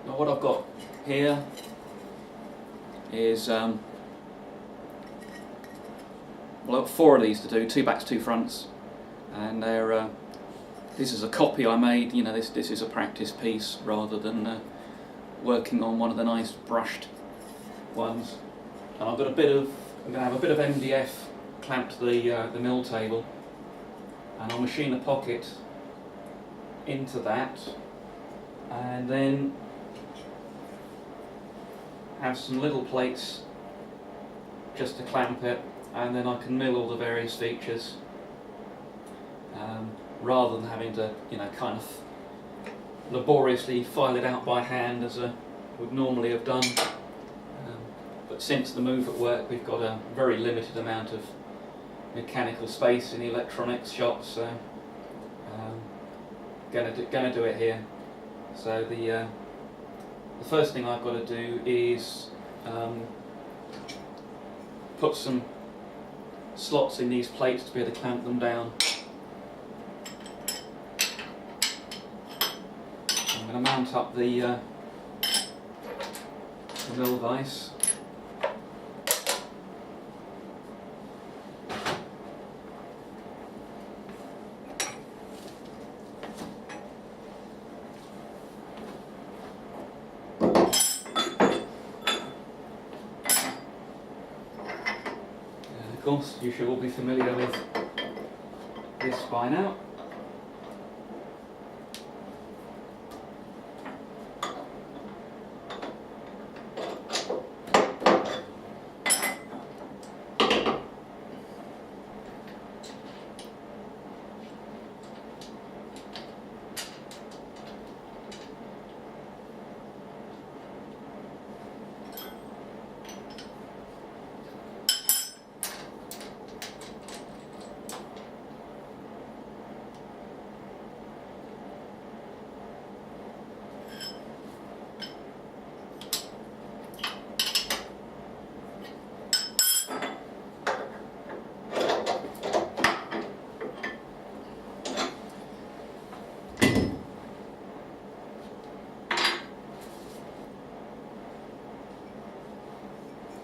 Now what I've got here is well, I've got 4 of these to do, 2 backs, 2 fronts, and they're this is a copy I made. You know, this is a practice piece rather than working on one of the nice brushed ones. And I'm going to have a bit of MDF clamped to the mill table, and I'll machine a pocket into that, and then have some little plates just to clamp it, and then I can mill all the various features rather than having to, you know, kind of laboriously file it out by hand as I would normally have done. But since the move at work, we've got a very limited amount of mechanical space in the electronics shop, so gonna do it here. So the first thing I've got to do is put some slots in these plates to be able to clamp them down. I'm going to mount up the mill vise. Of course, you should all be familiar with this by now.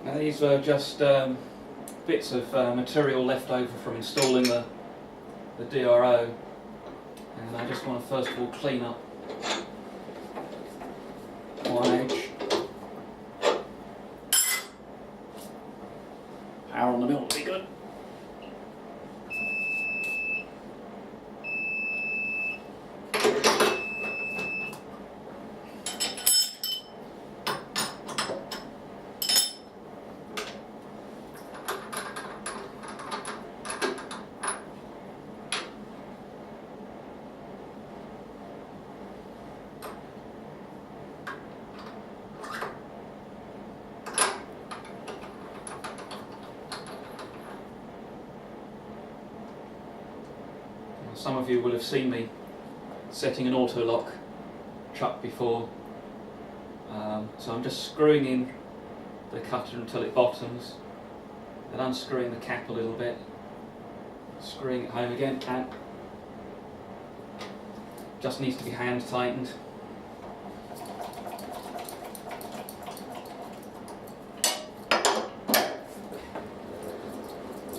Now these are just bits of material left over from installing the DRO, and I just want to first of all clean up one edge. Power on the mill would be good. Some of you will have seen me setting an auto lock chuck before, so I'm just screwing in the cutter until it bottoms, then unscrewing the cap a little bit, screwing it home again, and just needs to be hand tightened.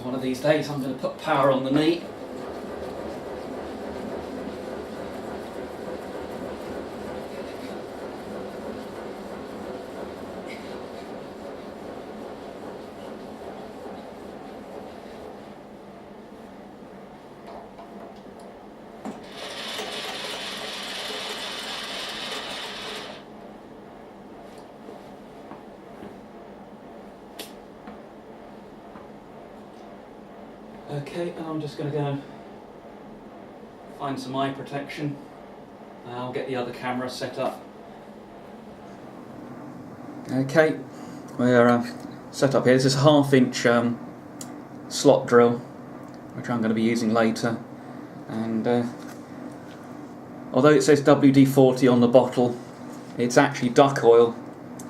One of these days I'm going to put power on the knee. Okay, and I'm just going to go find some eye protection. I'll get the other camera set up. Okay, we're set up here. This is a 1/2 inch slot drill, which I'm going to be using later. And although it says WD-40 on the bottle, it's actually duck oil,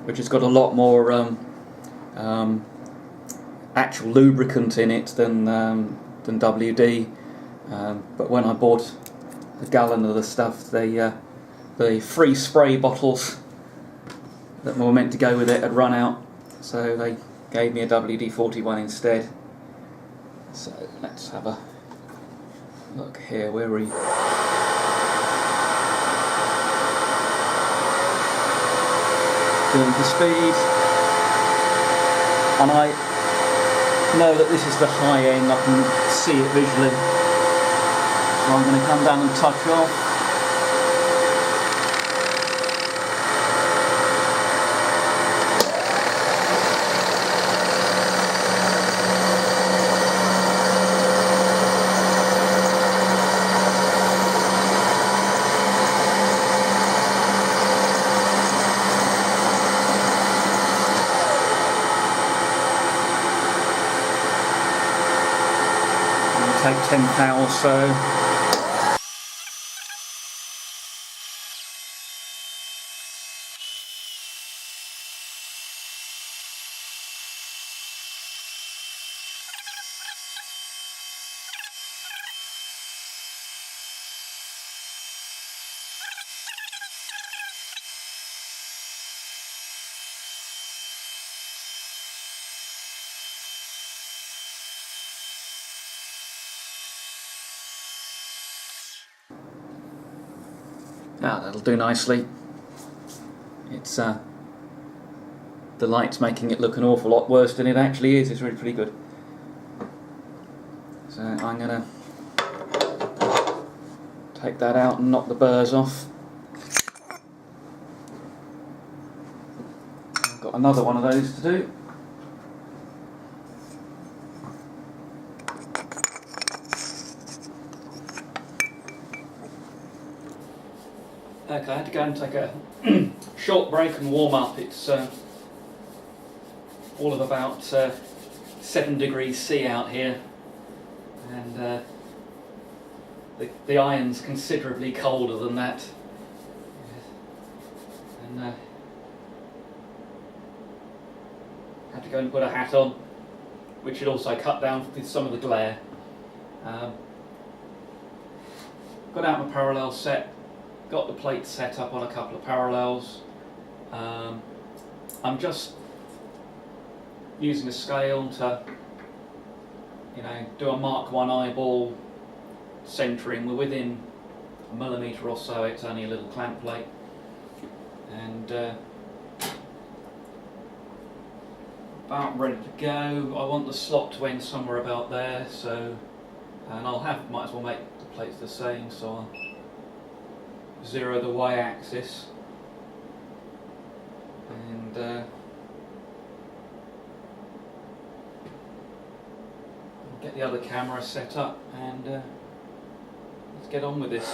which has got a lot more actual lubricant in it than WD. But when I bought a gallon of the stuff, the free spray bottles that were meant to go with it had run out, so they gave me a WD-41 instead. So let's have a look here. Where are we? Doing for speed, and I know that this is the high end. I can see it visually, so I'm going to come down and touch off. Take 10 pow or so. Ah, that'll do nicely. It's the light's making it look an awful lot worse than it actually is. It's really pretty good. So I'm gonna take that out and knock the burrs off. I've got another one of those to do. Okay, I had to go and take a short break and warm up. It's all of about 7 degrees C out here, and the iron's considerably colder than that. And had to go and put a hat on, which should also cut down with some of the glare. Got out my parallel set. Got the plate set up on a couple of parallels. I'm just using a scale to, do a Mark 1 eyeball centering. We're within a millimetre or so. It's only a little clamp plate, and about ready to go. I want the slot to end somewhere about there. So, and might as well make the plates the same. So I'll zero the y-axis and get the other camera set up, and let's get on with this.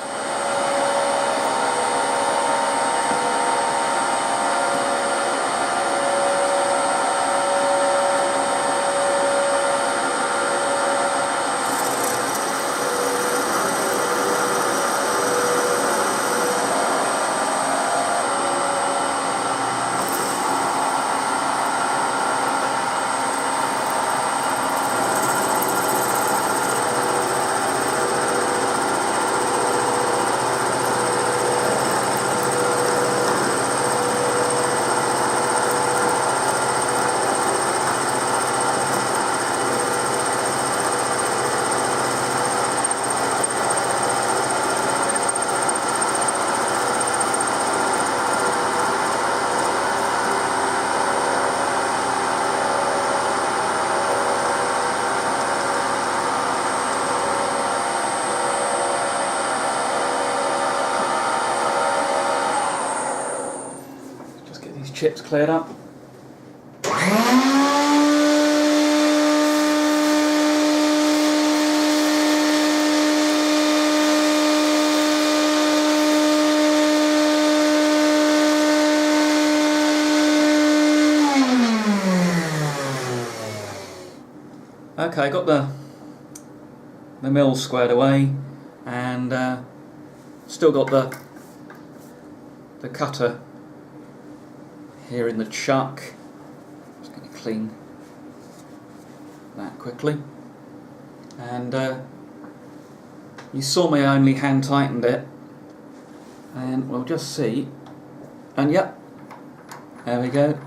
Chips cleared up. Okay, got the mill squared away, and still got the cutter here in the chuck. Just going to clean that quickly, and you saw me only hand tightened it, and we'll just see, and yep, There we go.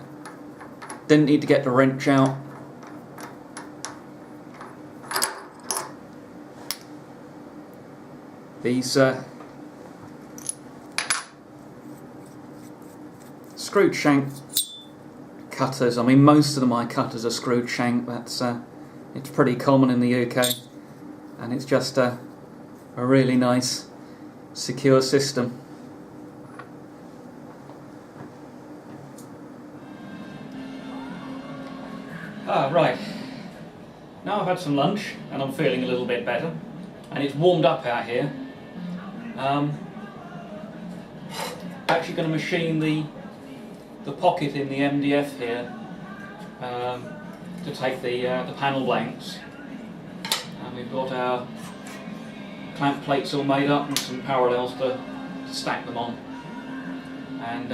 Didn't need to get the wrench out. These screwed shank cutters, I mean most of my cutters are screwed shank. That's it's pretty common in the UK, and it's just a really nice secure system. Right, now I've had some lunch and I'm feeling a little bit better, and it's warmed up out here. Actually going to machine the pocket in the MDF here to take the panel blanks, and we've got our clamp plates all made up and some parallels to stack them on, and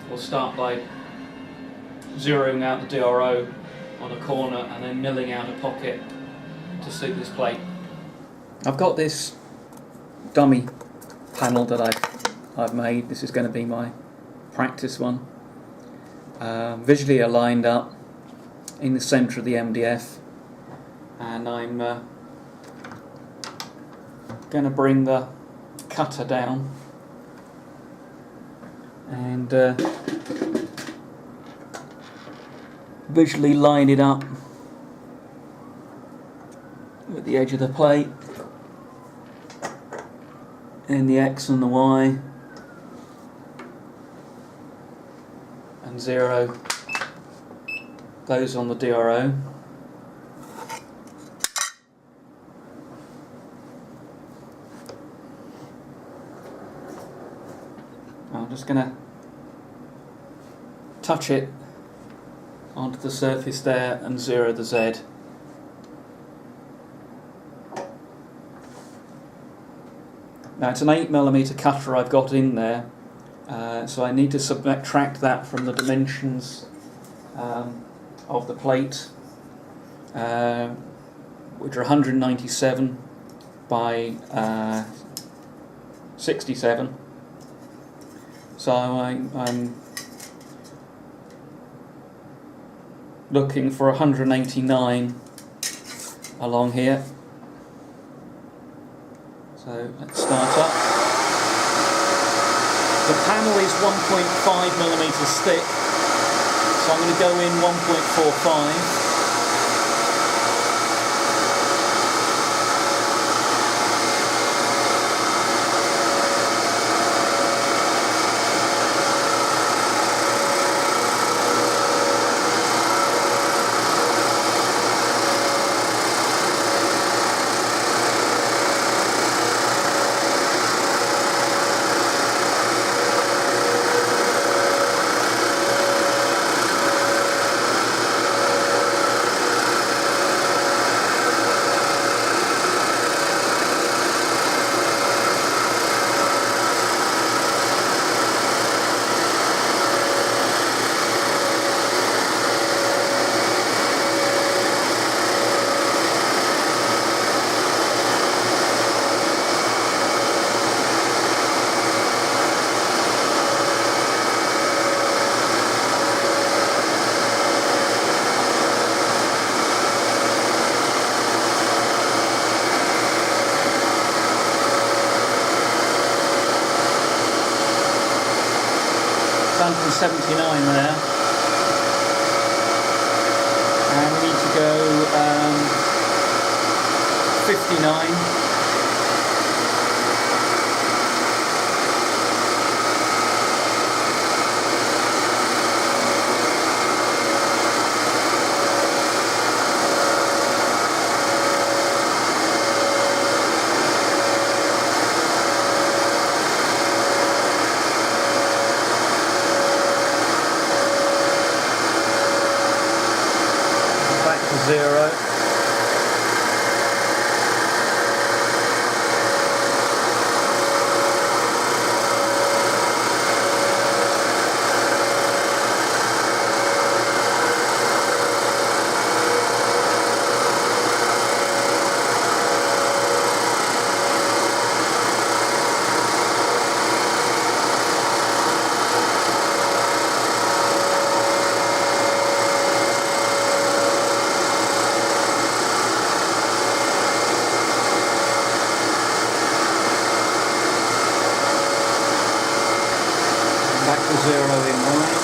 we'll start by zeroing out the DRO on a corner and then milling out a pocket to suit this plate. I've got this dummy panel that I've made. This is going to be my practice one. Visually aligned up in the centre of the MDF, and I'm going to bring the cutter down and visually line it up with the edge of the plate, and the X and the Y, and zero those on the DRO. I'm just going to touch it onto the surface there and zero the Z. Now it's an 8mm cutter I've got in there, so I need to subtract that from the dimensions of the plate, which are 197 by 67. So I'm looking for 189 along here. So let's start up. The panel is 1.5mm thick, so I'm going to go in 1.45. Done from 79 there, and we need to go 59. Zero. the 0 in wide.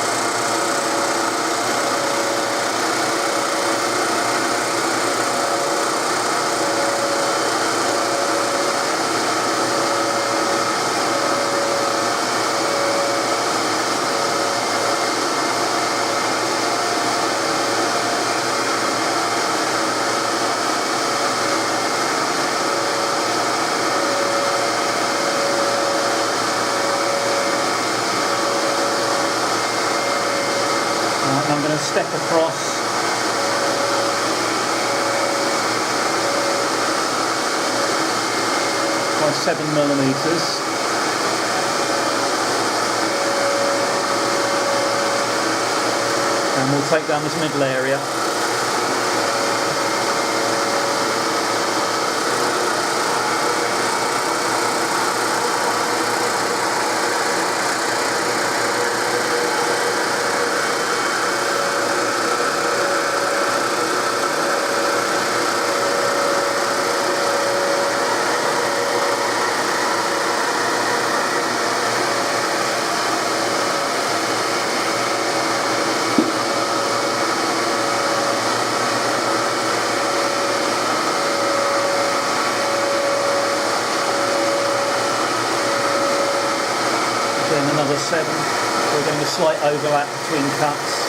I'm going to step across by 7mm, and we'll take down this middle area. Another 7. We're getting a slight overlap between cuts.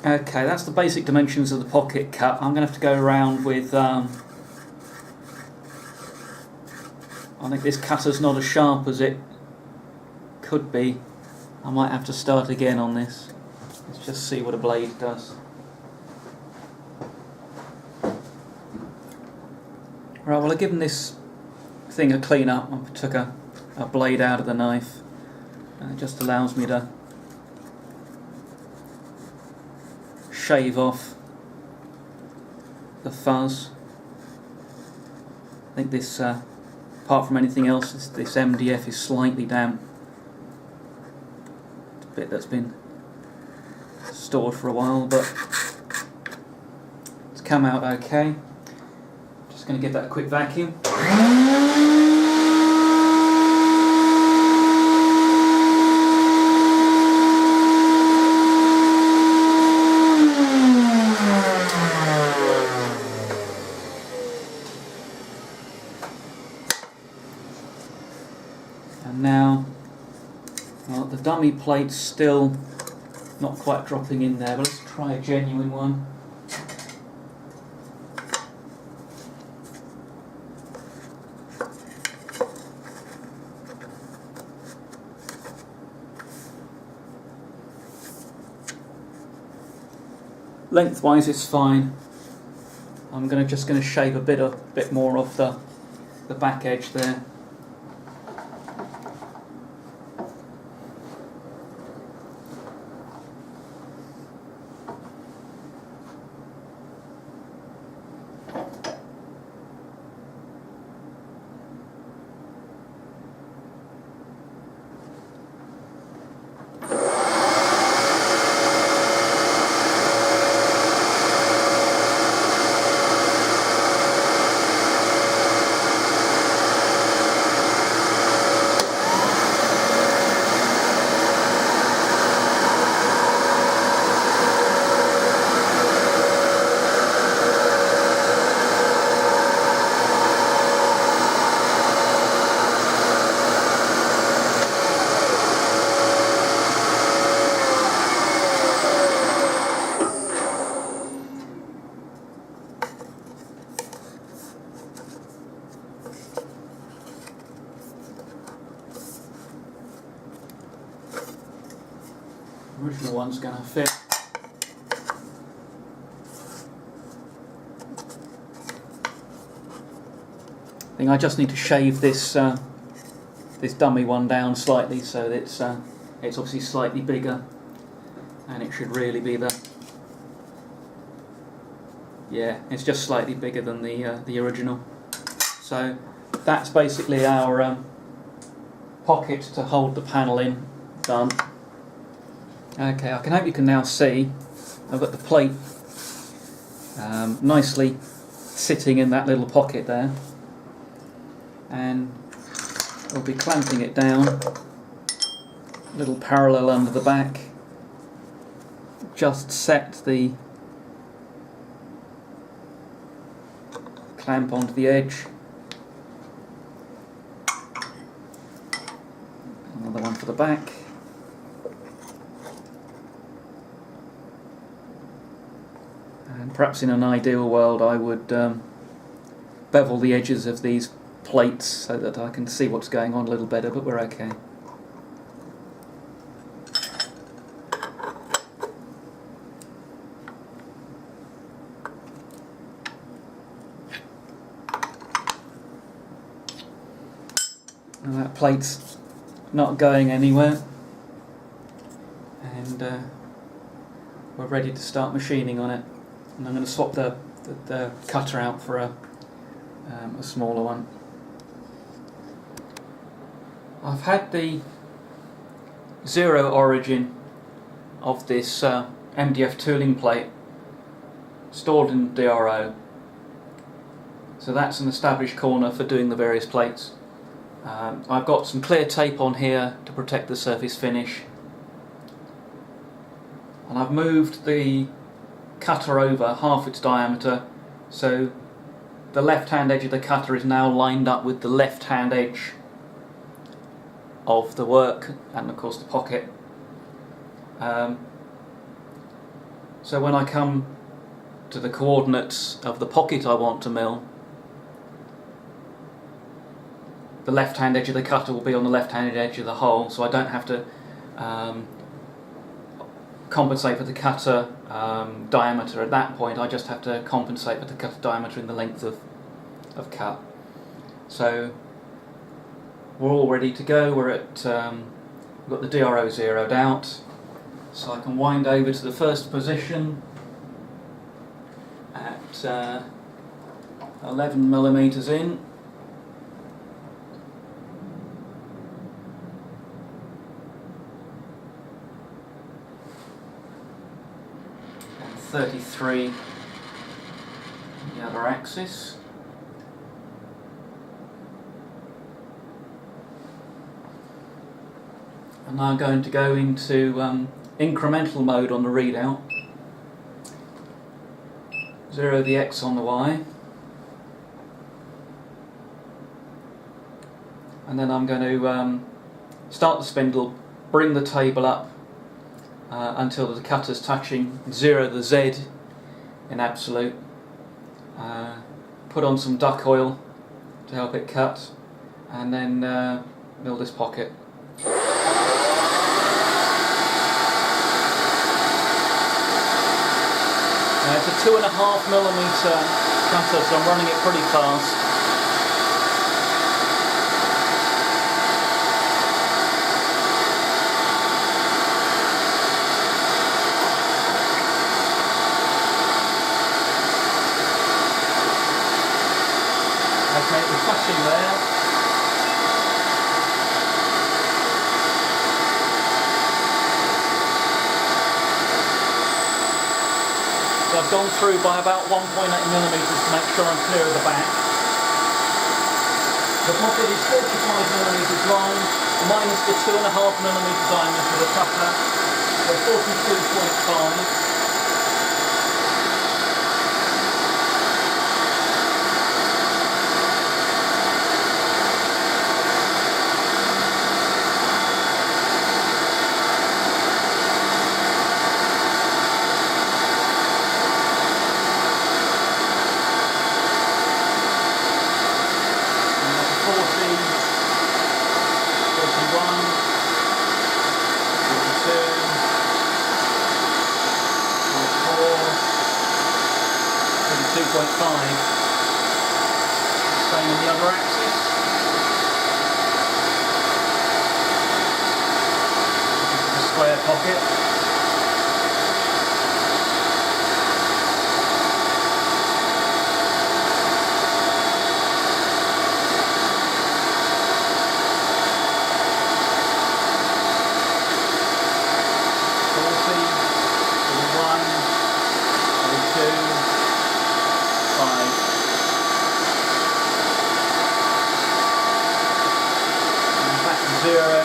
Okay, that's the basic dimensions of the pocket cut. I'm going to have to go around with... I think this cutter's not as sharp as it could be. I might have to start again on this. Let's just see what a blade does. Right, well, I've given this thing a clean up. I took a blade out of the knife, and it just allows me to shave off the fuzz. I think this, apart from anything else, this MDF is slightly damp. It's a bit that's been stored for a while, but it's come out okay. Just going to give that a quick vacuum. And now, well, the dummy plate's still not quite dropping in there, but let's try a genuine one. Lengthwise it's fine. I'm just going to shave a bit more off the back edge there. Original one's going to fit. I think I just need to shave this this dummy one down slightly so that it's obviously slightly bigger, and it should really be it's just slightly bigger than the original. So that's basically our pocket to hold the panel in done. Okay, I hope you can now see I've got the plate nicely sitting in that little pocket there, and we'll be clamping it down a little parallel under the back. Just set the clamp onto the edge. Another one for the back. And perhaps in an ideal world I would bevel the edges of these plates so that I can see what's going on a little better, but we're okay. And that plate's not going anywhere, and we're ready to start machining on it. And I'm going to swap the cutter out for a smaller one. I've had the zero origin of this MDF tooling plate stored in DRO, so that's an established corner for doing the various plates. I've got some clear tape on here to protect the surface finish, and I've moved the cutter over half its diameter, so the left hand edge of the cutter is now lined up with the left hand edge of the work and of course the pocket. So when I come to the coordinates of the pocket I want to mill, the left-hand edge of the cutter will be on the left-hand edge of the hole, so I don't have to compensate for the cutter diameter at that point. I just have to compensate for the cutter diameter in the length of cut. So we're all ready to go. We're at we've got the DRO zeroed out, so I can wind over to the first position at 11 millimeters in. And 33 the other axis. I'm now going to go into incremental mode on the readout. 0 the X on the Y. And then I'm going to start the spindle, bring the table up until the cutter's touching 0 the Z in absolute. Put on some duck oil to help it cut, and then mill this pocket. It's a 2.5 millimeter cutter, so I'm running it pretty fast. Okay, we're touching there. So I've gone through by about 1.8 millimeters to make sure I'm clear of the back. The pocket is 45 millimeters long, minus the 2.5 millimeter diameter of the cutter, so 42.5. Same in the other axis. This is the square pocket. Zero.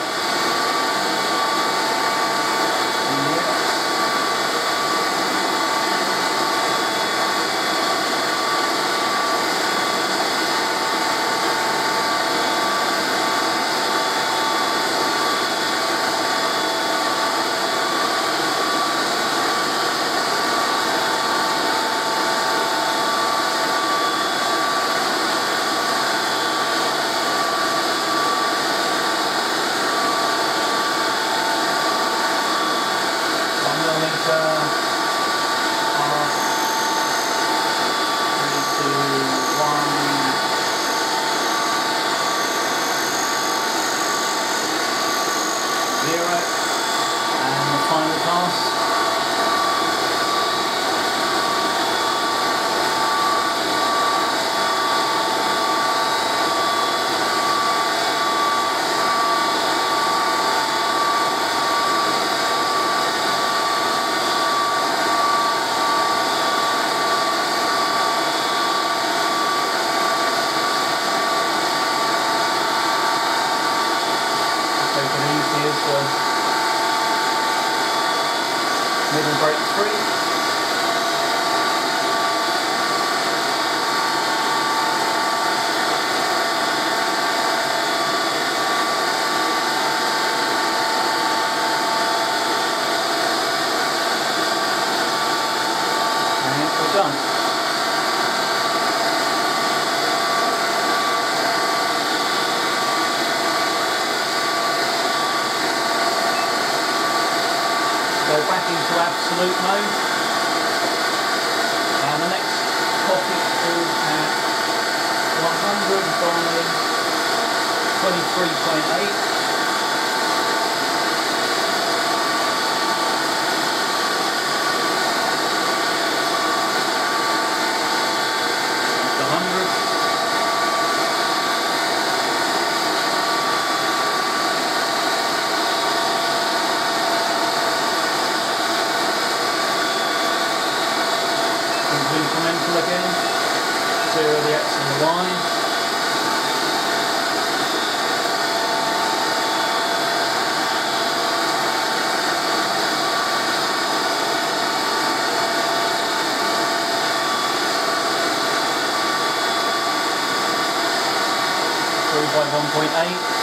Middle break 3. done. Go back into absolute mode, and the next copy is at 100 by 23.8. Incremental again, 0 the X and the Y. By 1.8.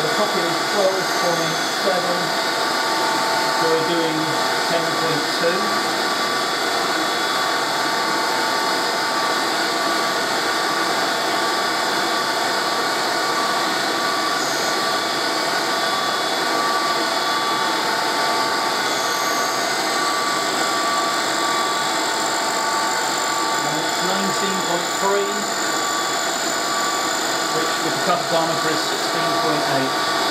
The copy is 12.7. So we're doing 10.2. And it's 19.3, which with the cut diameter is 16.8.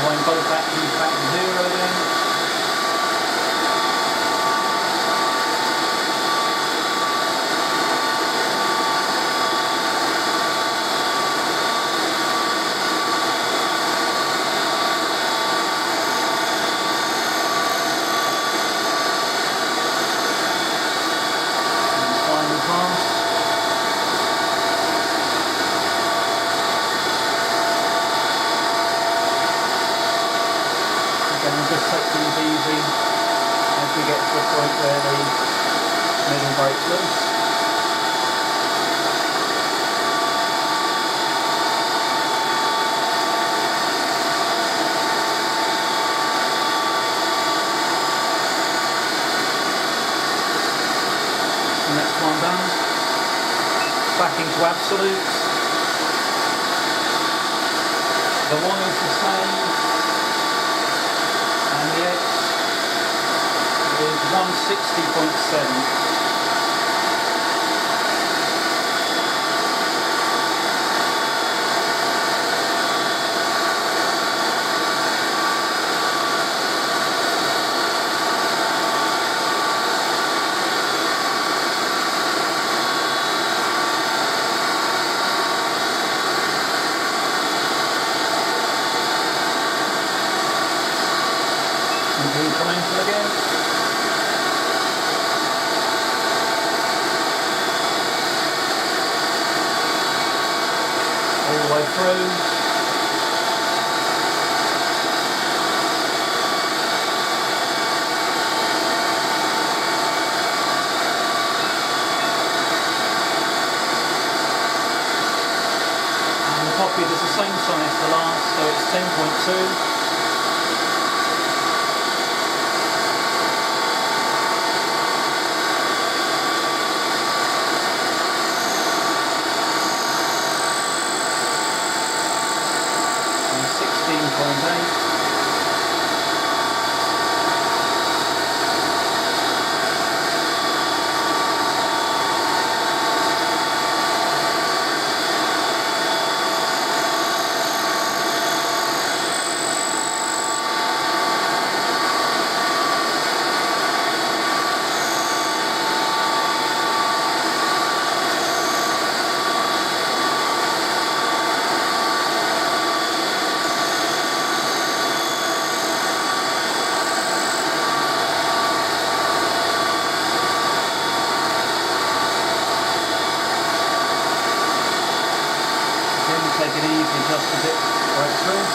Wind both batteries back to 0 again. And final pass. Again, just take things easy as we get to the point where the middle breaks loose. The next one done. Back into absolutes. The Y is the same. And the X is 160.7. Incremental again. All the way through. And the pocket is the same size as the last, so it's 10.2. take it easy just a bit right through.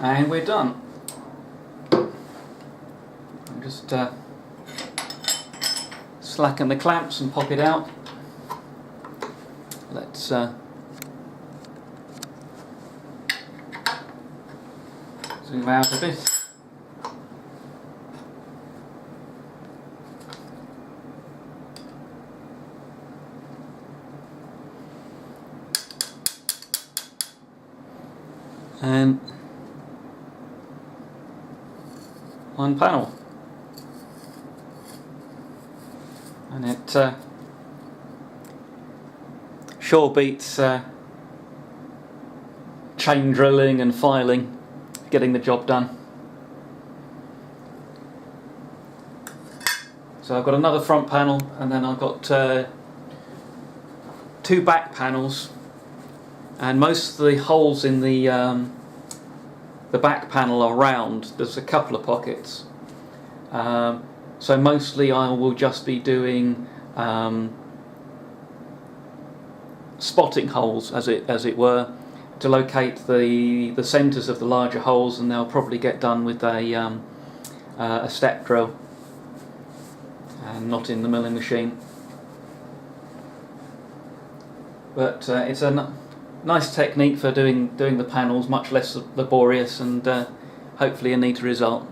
And we're done. I'll just slacken the clamps and pop it out. Let's zoom out a bit. And one panel, and it sure beats chain drilling and filing, getting the job done. So I've got another front panel, and then I've got two back panels, and most of the holes in the back panel are round. There's a couple of pockets, so mostly I will just be doing spotting holes, as it were, to locate the centres of the larger holes, and they'll probably get done with a step drill and not in the milling machine. But it's a nice technique for doing the panels, much less laborious, and hopefully a neater result.